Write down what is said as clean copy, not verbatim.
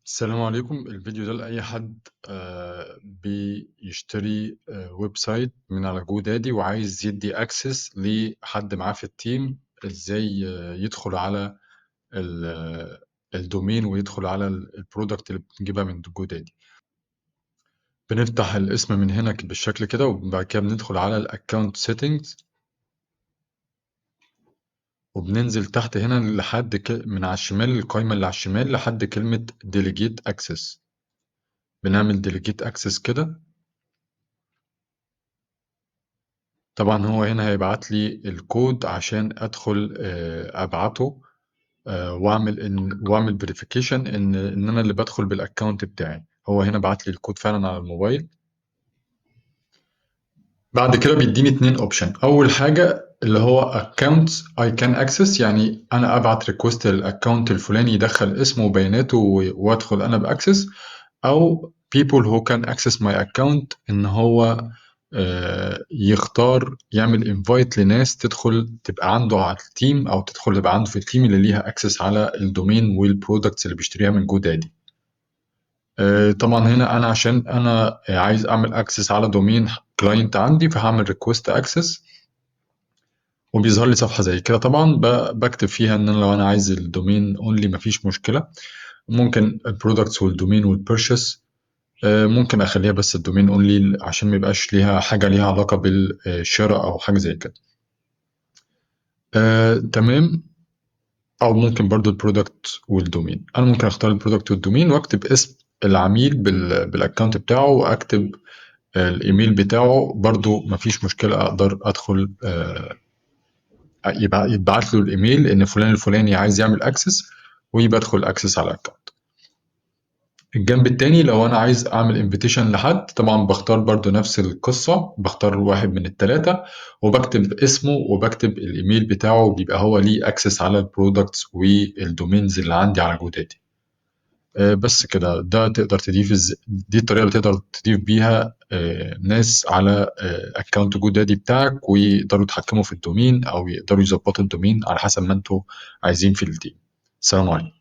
السلام عليكم. الفيديو ده لأي حد بيشتري ويب سايت من على جو دادي وعايز يدي اكسس لحد معاه في التيم ازاي يدخل على الدومين ويدخل على البرودكت اللي بنجيبها من جو دادي. بنفتح الاسم من هنا بالشكل كده، وبعد كده بندخل على الاكونت سيتنجز، وبننزل تحت هنا لحد من على الشمال، القائمة اللي على الشمال لحد كلمة delegate access. بنعمل delegate access كده. طبعا هو هنا هيبعت لي الكود عشان ادخل ابعته، واعمل فيريفيكيشن ان انا اللي بدخل بالاكونت بتاعي. هو هنا بعت لي الكود فعلا على الموبايل. بعد كده بيديني 2 اوبشن. اول حاجه اللي هو accounts I can access، يعني انا ابعت ريكوست للاكونت الفلاني يدخل اسمه وبياناته وادخل انا باكسس، او people who can access my account، ان هو يختار يعمل انفايت لناس تدخل تبقى عنده على التيم، او تدخل تبقى عنده في التيم اللي ليها اكسس على الدومين والبرودكتس اللي بيشتريها من جو دادي. طبعا هنا انا عشان انا عايز اعمل اكسس على دومين كلاينت عندي، فهعمل ريكوست اكسس، وبيظهر لي صفحه زي كده. طبعا بكتب فيها ان انا لو انا عايز الدومين اونلي مفيش مشكله، ممكن البرودكتس والدومين والبيرشيس ممكن اخليها بس الدومين اونلي عشان ما يبقاش ليها حاجه ليها علاقه بالشراء او حاجه زي كده. تمام. او ممكن برضو البرودكت والدومين. انا ممكن اختار البرودكت والدومين واكتب اسم العميل بالاكونت بتاعه، واكتب الايميل بتاعه برضو مفيش مشكله، اقدر ادخل يتبعت له الايميل ان فلان الفلاني عايز يعمل اكسس، ويبقى ادخل اكسس على الاكونت. الجنب التاني لو انا عايز اعمل انفيتيشن لحد، طبعا بختار برضو نفس القصة، بختار واحد من التلاتة وبكتب اسمه وبكتب الايميل بتاعه، وبيبقى هو ليه اكسس على البرودكتس والدومينز اللي عندي على جوداتي. بس كده. ده تقدر تضيف دي الطريقة اللي تقدر تضيف بيها ناس على اكونت جودادي بتاعك، ويقدروا يتحكموا في الدومين او يقدروا يظبطوا الدومين على حسب ما انتوا عايزين في التيم. السلام عليكم.